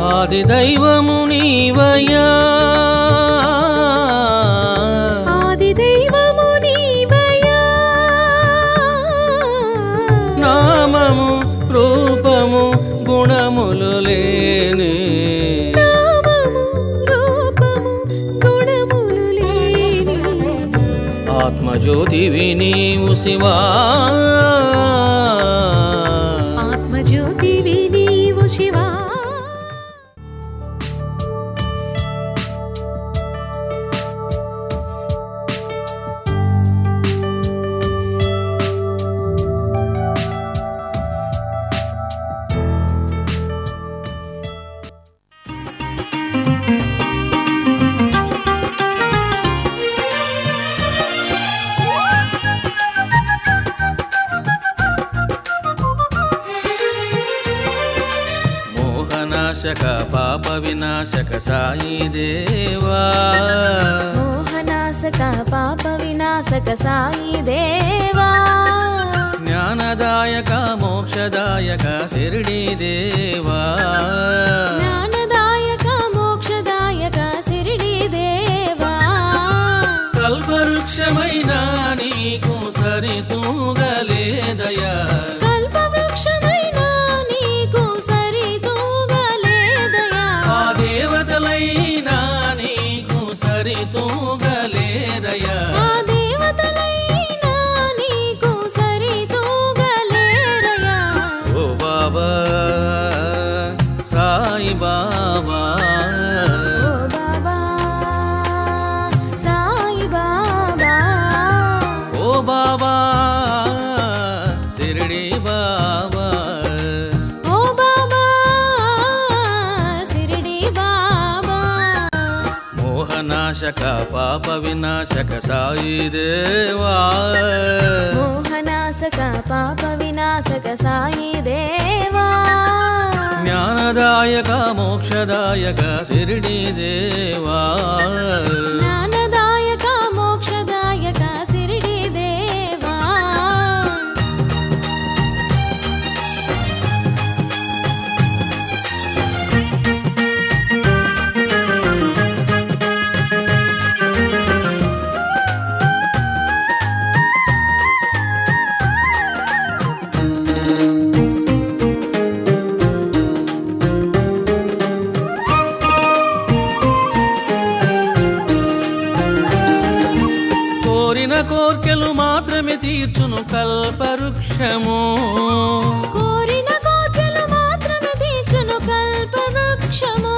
ఆది దైవము నీవయ్యా ఆది దైవము నీవయ్యా నామము రూపము గుణములు లేని నామము రూపము గుణములు లేని ఆత్మజ్యోతివి నీవు శివా ఆత్మజ్యోతివి నీవు శివా మోహనాశక పాప వినాశక సాయి దేవా మోహనాశక పాప వినాశక సాయి దేవా జ్ఞానదాయక మోక్షదాయక శిరిడి దేవా జ్ఞానదాయక మోక్షదాయక శిరిడి దేవా కల్పవృక్షమైన నీకు సరితూగలేదయా కల్పవృక్షమైన నీకు సరితూగలేదయా ఆ దేవతలైనా నీకు సరితూగలేరయా ఆ దేవతలైనా నీకు సరితూగలేరయా ఓ బాబా సాయి బాబా ఓ బాబా సాయి బాబా ఓ బాబా శిరిడి బాబా ఓ బాబా శిరిడి బాబా మోహనాశక పాప వినాశక సాయి దేవా మోహనాశక పాప వినాశక సాయి దేవా జ్ఞానదాయక మోక్షదాయక శిరిడి దేవా జ్ఞానదాయక మోక్షదాయక శిరిడి దేవా కోరిన కోర్కెలు మాత్రమే తీర్చును కల్పవృక్షము కోరిన కోర్కెలు మాత్రమే తీర్చును కల్పవృక్షము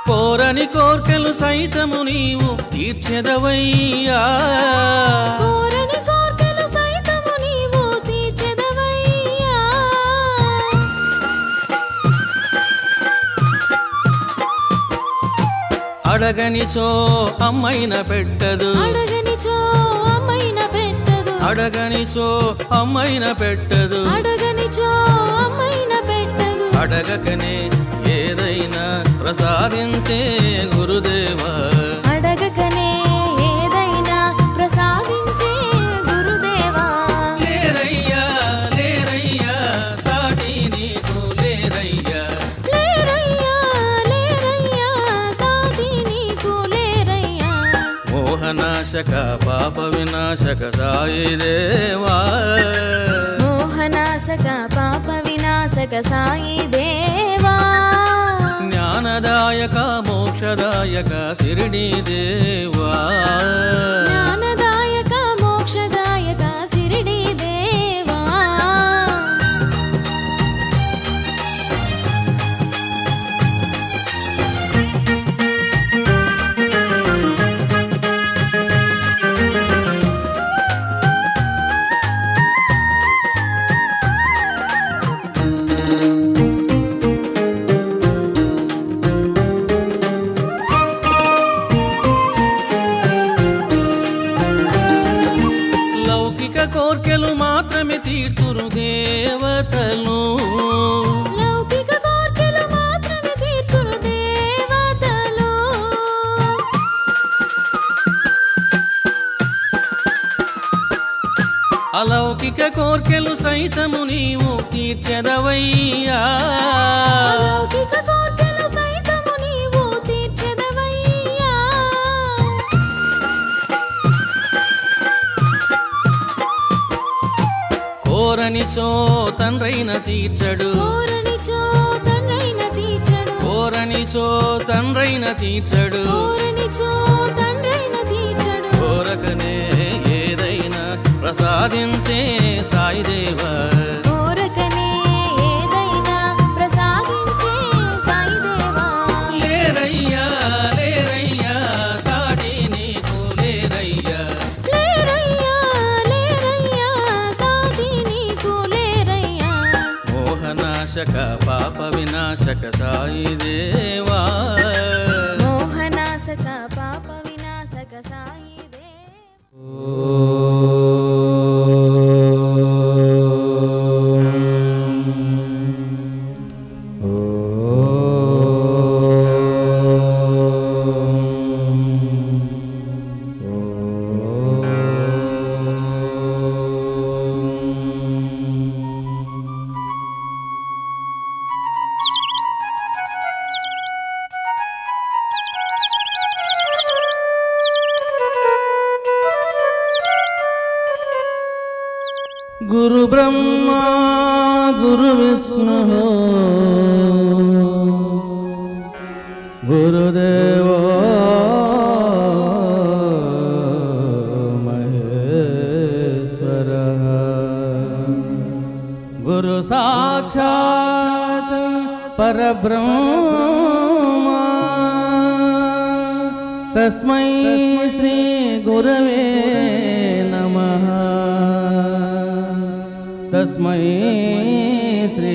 కోరని కోర్కెలు సైతము నీవు తీర్చెదవయ్యా కోరని కోర్కెలు సైతము నీవు తీర్చెదవయ్యా అడగనిచో అమ్మైన పెట్టదు అడగనిచో అమ్మైన పెట్టదు అడగనిచో అమ్మైన పెట్టదు అడగనిచో అమ్మైన పెట్టదు అడగకనే ఏదైనా ప్రసాదించే గురుదేవా అడగకనే ఏదైనా ప్రసాదించే గురుదేవా లేరయ్యా లేరయ్యా సాటి నీకు లేరయ్యా లేరయ్యా లేరయ్యా సాటి నీకు లేరయ్యా మోహనాశక పాప వినాశక సాయి దేవా మోహనాశక పాప వినాశక సాయి దేవా జ్ఞానదాయక మోక్షదాయక శిరిడి దేవా జ్ఞానదాయక మోక్షదాయక శిరిడి దేవా లౌకిక కోర్కెలు మాత్రమే తీర్తురు దేవతలు లౌకిక కోర్కెలు మాత్రమే తీర్తురు దేవతలు అలౌ అలౌకిక కోర్కెలు సైతము నీవు తీర్చెదవయ్యా అలౌకిక కోర్కెలు సైతము నీవు తీర్చెదవయ్యా కోరనిచో తండ్రైన తీర్చడు కోరనిచో తండ్రైన తీర్చడు కోరనిచో తండ్రైన తీర్చడు కోరనిచో తండ్రైన తీర్చడు కోరకనే ఏదైనా ప్రసాదించే సాయిదేవా కోరకనే ఏదైనా ప్రసాదించే సాయిదేవా లేరయ్యా లేరయ్యా సాటి నీకు లేరయ్యా లేరయ్యా లేరయ్యా సాటి నీకు లేరయ్యా మోహనాశక పాప వినాశక సాయిదేవా మోహనాశక పాప వినాశక సాయిదేవా గురు బ్రహ్మ గురు విష్ణు గురుదేవో మహేశ్వర గురు సాక్షాత్ పరబ్రహ్మ తస్మై శ్రీ గురవే నమః తస్మై శ్రీ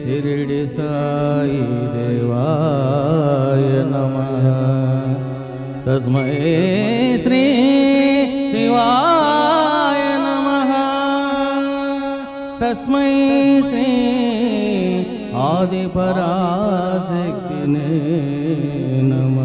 షిరిడి సాయి దేవాయ నమః తస్మై శ్రీ శివాయ నమః తస్మై శ్రీ ఆది పరాశక్తినే నమః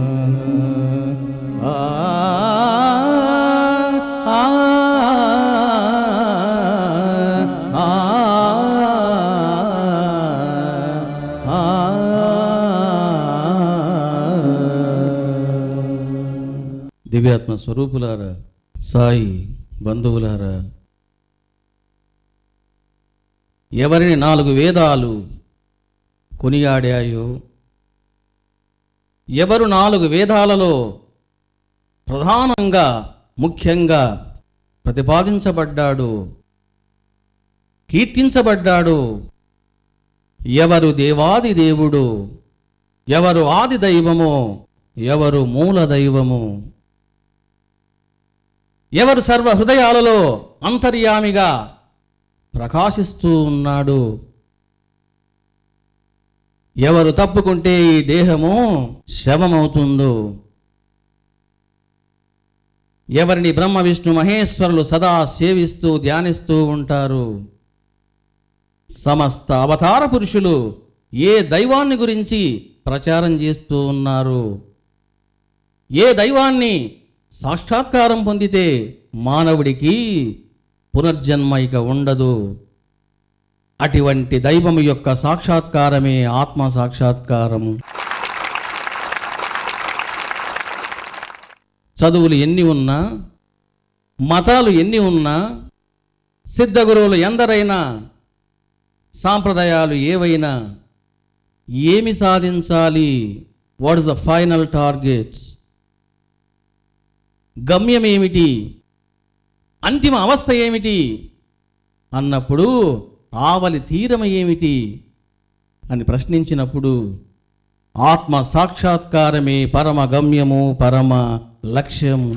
దివ్యాత్మ స్వరూపులారా సాయి బంధువులారా ఎవరిని 4 వేదాలు కొనియాడాయో ఎవరు 4 వేదాలలో ప్రధానంగా ముఖ్యంగా ప్రతిపాదించబడ్డాడు కీర్తించబడ్డాడు ఎవరు దేవాది దేవుడు ఎవరు ఆది దైవమో ఎవరు మూల దైవము ఎవరు సర్వ హృదయాలలో అంతర్యామిగా ప్రకాశిస్తూ ఉన్నాడు ఎవరు తప్పుకుంటే ఈ దేహము శవమవుతుందో ఎవరిని బ్రహ్మ విష్ణు మహేశ్వరులు సదా సేవిస్తూ ధ్యానిస్తూ ఉంటారు సమస్త అవతార పురుషులు ఏ దైవాన్ని గురించి ప్రచారం చేస్తూ ఉన్నారు ఏ దైవాన్ని సాక్షాత్కారం పొందితే మానవుడికి పునర్జన్మ ఇక ఉండదు అటువంటి దైవము యొక్క సాక్షాత్కారమే ఆత్మ సాక్షాత్కారము చదువులు ఎన్ని ఉన్నా మతాలు ఎన్ని ఉన్నా సిద్ధగురువులు ఎందరైనా సాంప్రదాయాలు ఏవైనా ఏమి సాధించాలి what is the final target గమ్యం ఏమిటి అంతిమ అవస్థ ఏమిటి అన్నప్పుడు ఆవలి తీరం ఏమిటి అని ప్రశ్నించినప్పుడు ఆత్మ సాక్షాత్కారమే పరమ గమ్యము పరమ లక్ష్యము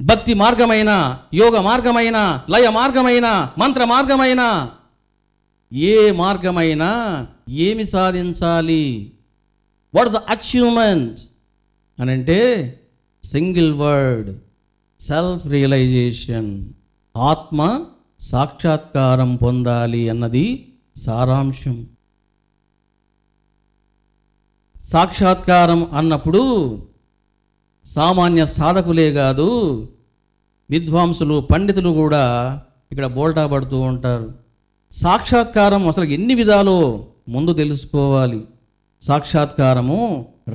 భక్తి మార్గమైన యోగ మార్గమైన లయ మార్గమైన మంత్ర మార్గమైన ఏ మార్గమైనా ఏమి సాధించాలి వాట్ ద అచీవ్మెంట్ అని అంటే సింగిల్ వర్డ్ సెల్ఫ్ రియలైజేషన్ ఆత్మ సాక్షాత్కారం పొందాలి అన్నది సారాంశం సాక్షాత్కారం అన్నప్పుడు సామాన్య సాధకులే కాదు, విద్వాంసులు పండితులు కూడా ఇక్కడ బోల్టా పడుతూ ఉంటారు. సాక్షాత్కారం అసలు ఎన్ని విధాలో ముందు తెలుసుకోవాలి. సాక్షాత్కారము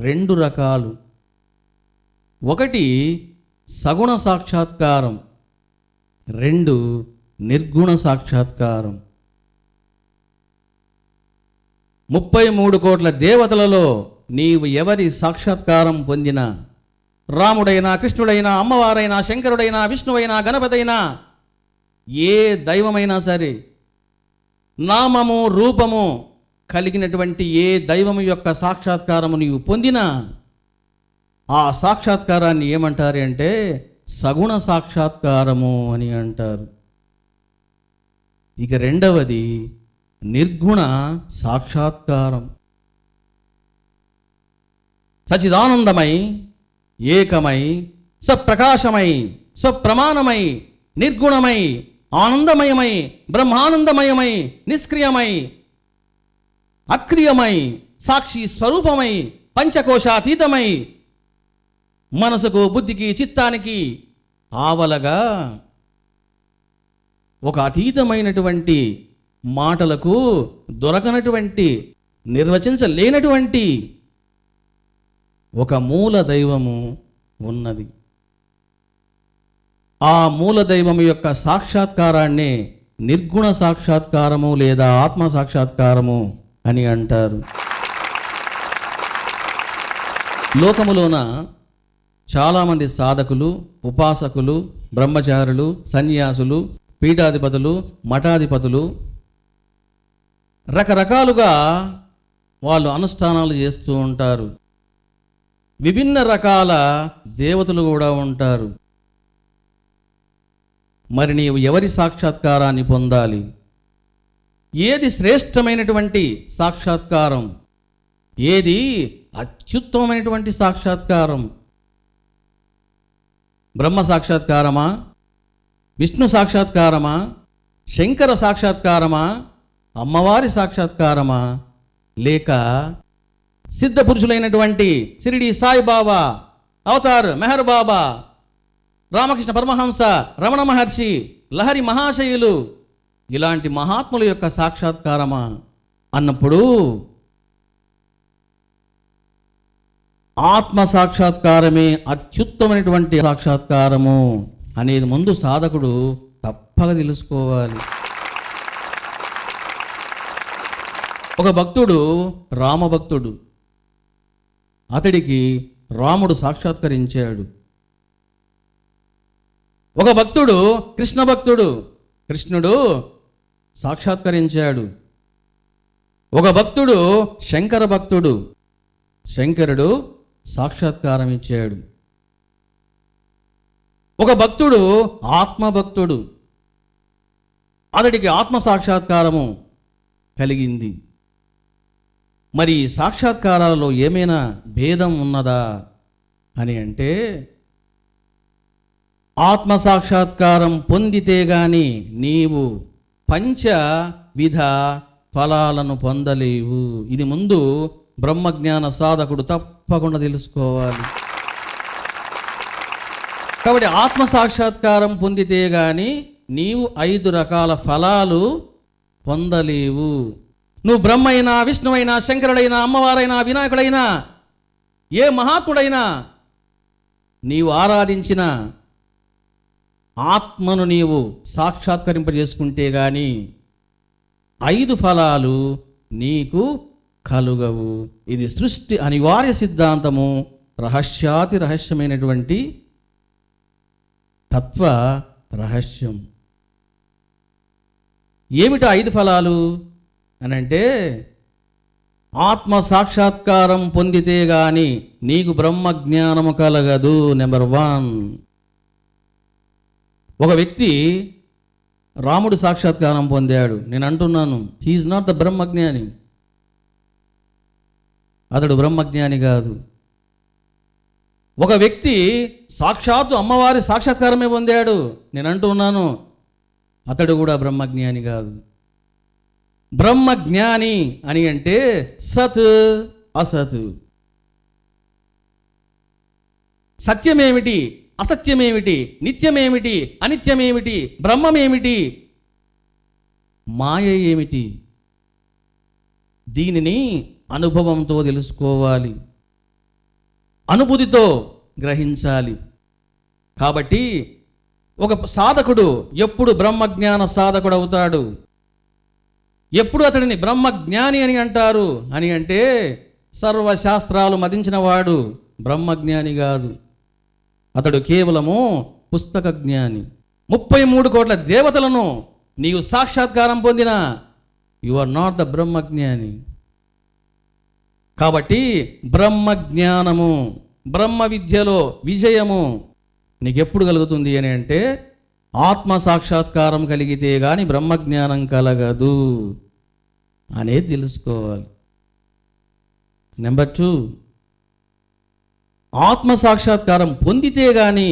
2 రకాలు. ఒకటి సగుణ సాక్షాత్కారం, 2 నిర్గుణ సాక్షాత్కారం. 33 కోట్ల దేవతలలో నీవు ఎవరి సాక్షాత్కారం పొందినా, రాముడైనా, కృష్ణుడైనా, అమ్మవారైనా, శంకరుడైనా, విష్ణువైనా, గణపతైనా, ఏ దైవమైనా సరే, నామము రూపము కలిగినటువంటి ఏ దైవము యొక్క సాక్షాత్కారము నీవు పొందినా ఆ సాక్షాత్కారాన్ని ఏమంటారు అంటే సగుణ సాక్షాత్కారము అని అంటారు. ఇక రెండవది నిర్గుణ సాక్షాత్కారం. సచిదానందమై, ఏకమై, సప్రకాశమై, స్వప్రమాణమై, నిర్గుణమై, ఆనందమయమై, బ్రహ్మానందమయమై, నిష్క్రియమై, అక్రియమై, సాక్షి స్వరూపమై, పంచకోశాతీతమై, మనసుకు, బుద్ధికి, చిత్తానికి ఆవలగా ఒక అతీతమైనటువంటి, మాటలకు దొరకనటువంటి, నిర్వచించలేనటువంటి ఒక మూల దైవము ఉన్నది. ఆ మూల దైవము యొక్క సాక్షాత్కారాన్నే నిర్గుణ సాక్షాత్కారము లేదా ఆత్మ సాక్షాత్కారము అని అంటారు. లోకములోన చాలామంది సాధకులు, ఉపాసకులు, బ్రహ్మచారులు, సన్యాసులు, పీఠాధిపతులు, మఠాధిపతులు రకరకాలుగా వాళ్ళు అనుష్ఠానాలు చేస్తూ ఉంటారు. విభిన్న రకాల దేవతలు కూడా ఉంటారు. మరి నీవు ఎవరి సాక్షాత్కారాన్ని పొందాలి? ఏది శ్రేష్టమైనటువంటి సాక్షాత్కారం? ఏది అత్యుత్తమమైనటువంటి సాక్షాత్కారం? బ్రహ్మ సాక్షాత్కారమా? విష్ణు సాక్షాత్కారమా? శంకర సాక్షాత్కారమా? అమ్మవారి సాక్షాత్కారమా? లేక సిద్ధ పురుషులైనటువంటి షిరిడి సాయిబాబా, అవతార్ మెహర్ బాబా, రామకృష్ణ పరమహంస, రమణ మహర్షి, లహరి మహాశయులు ఇలాంటి మహాత్ముల యొక్క సాక్షాత్కారమా అన్నప్పుడు ఆత్మ సాక్షాత్కారమే అత్యుత్తమైనటువంటి సాక్షాత్కారము అనేది ముందు సాధకుడు తప్పక తెలుసుకోవాలి. ఒక భక్తుడు రామభక్తుడు, అతడికి రాముడు సాక్షాత్కరించాడు. ఒక భక్తుడు కృష్ణ భక్తుడు, కృష్ణుడు సాక్షాత్కరించాడు. ఒక భక్తుడు శంకర భక్తుడు, శంకరుడు సాక్షాత్కారం ఇచ్చాడు. ఒక భక్తుడు ఆత్మభక్తుడు, అతడికి ఆత్మ సాక్షాత్కారము కలిగింది. మరి సాక్షాత్కారాలలో ఏమైనా భేదం ఉన్నదా అని అంటే, ఆత్మ సాక్షాత్కారం పొందితే గాని నీవు పంచవిధ ఫలాలను పొందలేవు. ఇది ముందు బ్రహ్మజ్ఞాన సాధకుడు తప్పకుండా తెలుసుకోవాలి. కాబట్టి ఆత్మ సాక్షాత్కారం పొందితే గాని నీవు 5 రకాల ఫలాలు పొందలేవు. నువ్వు బ్రహ్మైనా, విష్ణువైనా, శంకరుడైనా, అమ్మవారైనా, వినాయకుడైనా, ఏ మహాత్ముడైనా నీవు ఆరాధించిన ఆత్మను నీవు సాక్షాత్కరింపజేసుకుంటే గాని 5 ఫలాలు నీకు కలుగవు. ఇది సృష్టి అనివార్య సిద్ధాంతము, రహస్యాతి రహస్యమైనటువంటి తత్వ రహస్యం. ఏమిటా 5 ఫలాలు అని అంటే, ఆత్మ సాక్షాత్కారం పొందితే గాని నీకు బ్రహ్మజ్ఞానము కలగదు. నెంబర్ 1, ఒక వ్యక్తి రాముడు సాక్షాత్కారం పొందాడు. నేను అంటున్నాను, హీఈస్ నాట్ ద బ్రహ్మజ్ఞాని. అతడు బ్రహ్మజ్ఞాని కాదు. ఒక వ్యక్తి సాక్షాత్తు అమ్మవారి సాక్షాత్కారమే పొందాడు. నేను అంటున్నాను, అతడు కూడా బ్రహ్మజ్ఞాని కాదు. బ్రహ్మజ్ఞాని అని అంటే సత్ అసత్, సత్యమేమిటి, అసత్యమేమిటి, నిత్యమేమిటి, అనిత్యమేమిటి, బ్రహ్మమేమిటి, మాయ ఏమిటి, దీనిని అనుభవంతో తెలుసుకోవాలి, అనుభూతితో గ్రహించాలి. కాబట్టి ఒక సాధకుడు ఎప్పుడు బ్రహ్మజ్ఞాన సాధకుడు అవుతాడు, ఎప్పుడు అతడిని బ్రహ్మజ్ఞాని అని అంటారు అని అంటే సర్వశాస్త్రాలు మదించిన వాడు బ్రహ్మజ్ఞాని కాదు, అతడు కేవలము పుస్తక జ్ఞాని. 33 కోట్ల దేవతలను నీవు సాక్షాత్కారం పొందిన యు ఆర్ నాట్ ద బ్రహ్మజ్ఞాని. కాబట్టి బ్రహ్మజ్ఞానము, బ్రహ్మ విద్యలో విజయము నీకెప్పుడు కలుగుతుంది అని అంటే ఆత్మ సాక్షాత్కారం కలిగితే కానీ బ్రహ్మజ్ఞానం కలగదు అనేది తెలుసుకోవాలి. నెంబర్ 2, ఆత్మ సాక్షాత్కారం పొందితే కానీ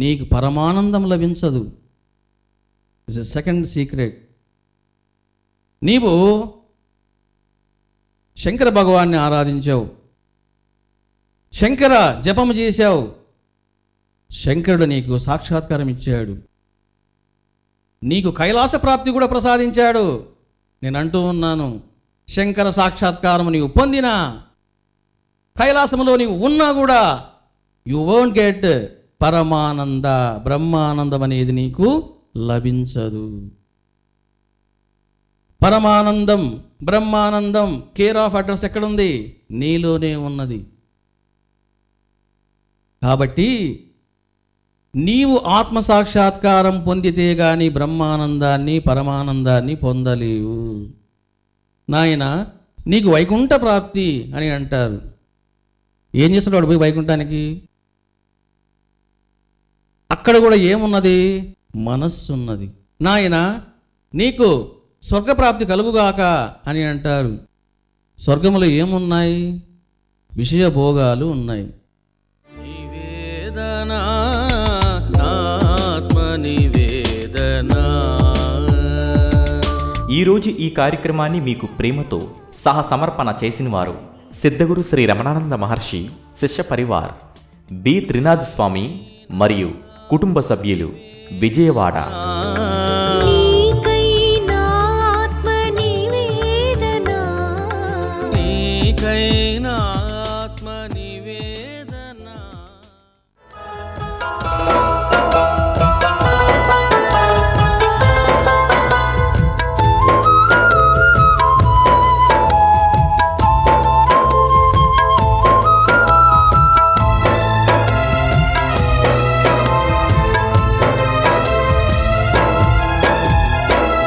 నీకు పరమానందం లభించదు. It's a second secret. నీవు శంకర భగవాన్ని ఆరాధించావు, శంకర జపము చేశావు, శంకరుడు నీకు సాక్షాత్కారం ఇచ్చాడు, నీకు కైలాస ప్రాప్తి కూడా ప్రసాదించాడు. నేను అంటూ ఉన్నాను, శంకర సాక్షాత్కారం నీవు పొందినా, కైలాసములో నీవు ఉన్నా కూడా యు వోంట్ గెట్ పరమానంద, బ్రహ్మానందం అనేది నీకు లభించదు. పరమానందం, బ్రహ్మానందం కేర్ ఆఫ్ అడ్రస్ ఎక్కడుంది? నీలోనే ఉన్నది. కాబట్టి నీవు ఆత్మసాక్షాత్కారం పొందితే గాని బ్రహ్మానందాన్ని, పరమానందాన్ని పొందలేవు. నాయన నీకు వైకుంఠ ప్రాప్తి అని అంటారు. ఏం చేస్తాడు వాడు పోయి వైకుంఠానికి? అక్కడ కూడా ఏమున్నది? మనస్సు ఉన్నది. నాయన నీకు స్వర్గప్రాప్తి కలుగుగాక అని అంటారు. స్వర్గములో ఏమున్నాయి? విషయ భోగాలు ఉన్నాయి. నివేదనా ఆత్మ నివేదనా. ఈరోజు ఈ కార్యక్రమాన్ని మీకు ప్రేమతో సహసమర్పణ చేసిన వారు సిద్ధగురు శ్రీ రమణానంద మహర్షి శిష్య పరివార్, బి త్రినాథ్ స్వామి మరియు కుటుంబ సభ్యులు, విజయవాడ.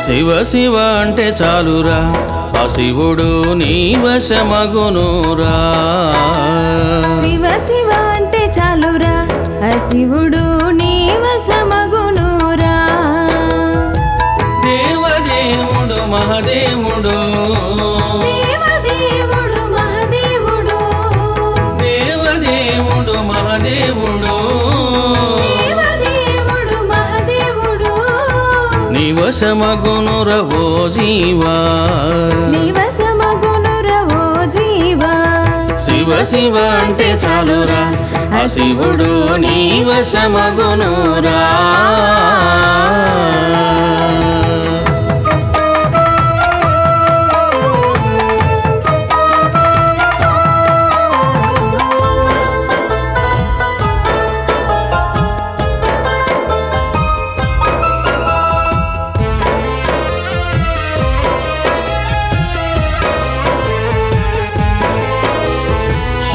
శివ శివ అంటే చాలురా, ఆ శివుడు నీ వశమగునురా. శివ శివ అంటే చాలురా, ఆ శివుడు నీ వశమగునురా. దేవదేవుడు మహదేవుడు, దేవదేవుడు మహదేవుడు, దేవదేవుడు మహదేవుడు, దేవదేవుడు మహదేవుడు నీ వశమగునురా ఓ జీవా, నీ వశమగునురా ఓ జీవా. శివ శివ అంటే చాలురా, ఆ శివుడు నీ వశమగునురా.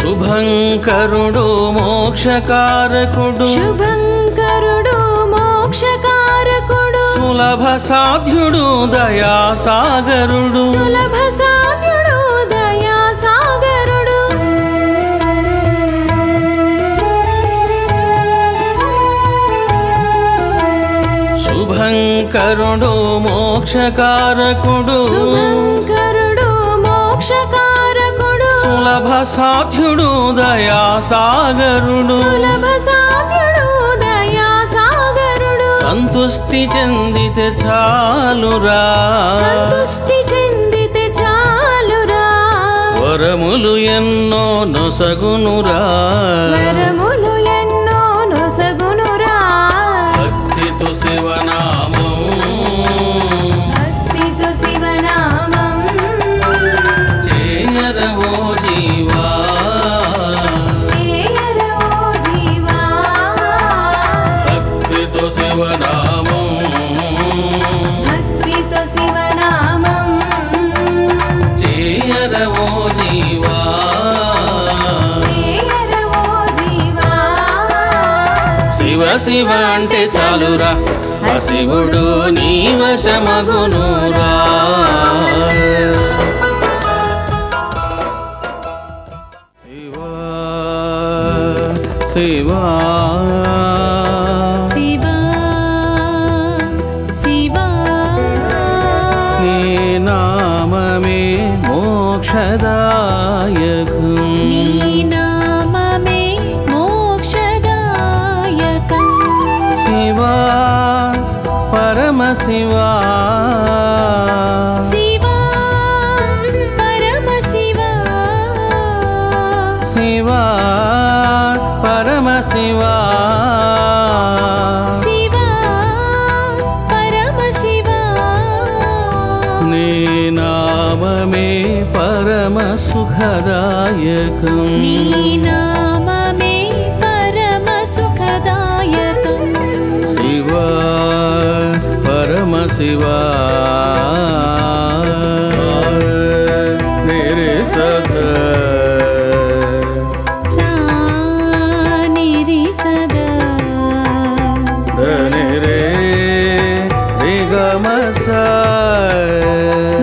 శుభంకరుడు మోక్షకారకుడు, శుభంకరుడు మోక్షకారకుడు, సులభ సాధ్యుడు దయాసాగరుడు, సులభ సాధ్యుడు దయాసాగరుడు. శుభంకరుడు మోక్షకారకుడు, శుభంకరుడు మోక్షకారకుడు, సులభ సాధ్యుడు దయాసాగరుడు, సులభ సాధ్యుడు దయాసాగరుడు. సంతుష్టి చెందితే చాలురా, సంతుష్టి చెందితే చాలురా, వరములు ఎన్నో నొసగునురా, వరములు ఎన్నో భక్తితో శివనామం భక్తితో శివనామం చేయరవో జీవా చేయరవో జీవా శివ శివ అంటే చాలురా ఆ శివుడు నీ వశమగునురా శివా శివా శివా నీ నామమే మోక్షదాయకం నీ నామమే మోక్షదాయకం శివా పరమశివా శివా పరమశివా శివా పరమశివా శివా పరమశివా నీ నామమే పరమ సుఖదాయకం నీ నామమే పరమ సుఖదాయకం శివా పరమశివా నిరి సద సా నిరి సదా ధని రే రిగమ సా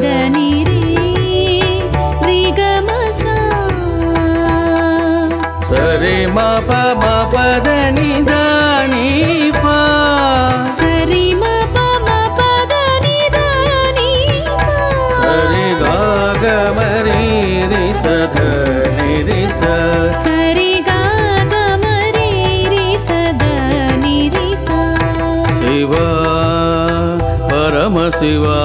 దని రే రి గ మ సా సరి మ ప దని దని పా సరి మ ప మ ప దని దని పా సరి గా గ మరి రి సధ నిరి స సరి గా గ మ రి రి స ద ని రి సా శివా పరమశివా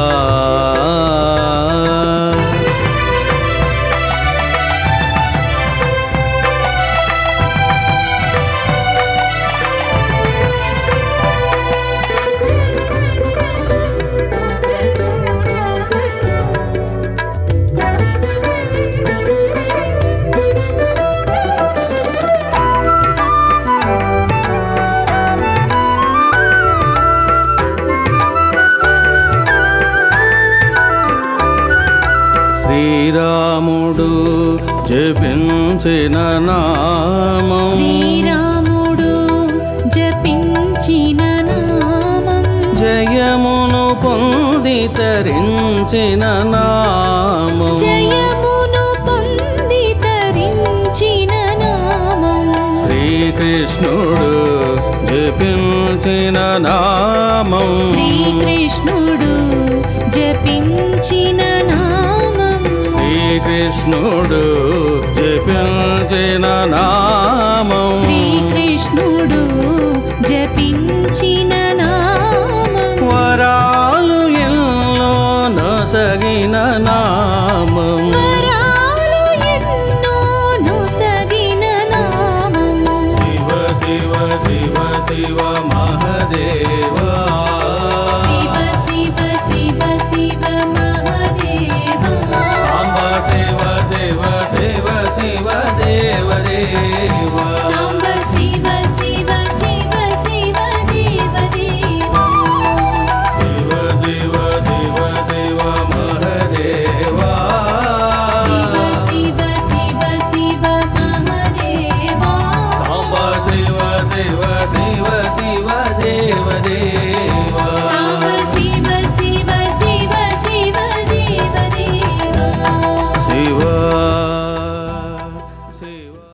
శ్రీరాముడు జపించిన నామం శ్రీరాముడు జపించిన నామం జయమును పొంది తరించిన నామం జయమును పొంది తరించిన నామం శ్రీకృష్ణుడు జపించిన నామం శ్రీకృష్ణుడు జపించిన నామం శ్రీకృష్ణుడు జపించిన నామం శ్రీకృష్ణుడు జపించిన నామం వరాలు ఎన్నో నొసగిన నామం వరాలు ఎన్నో నొసగిన నామం శివ శివ శివ శివ మహదేవ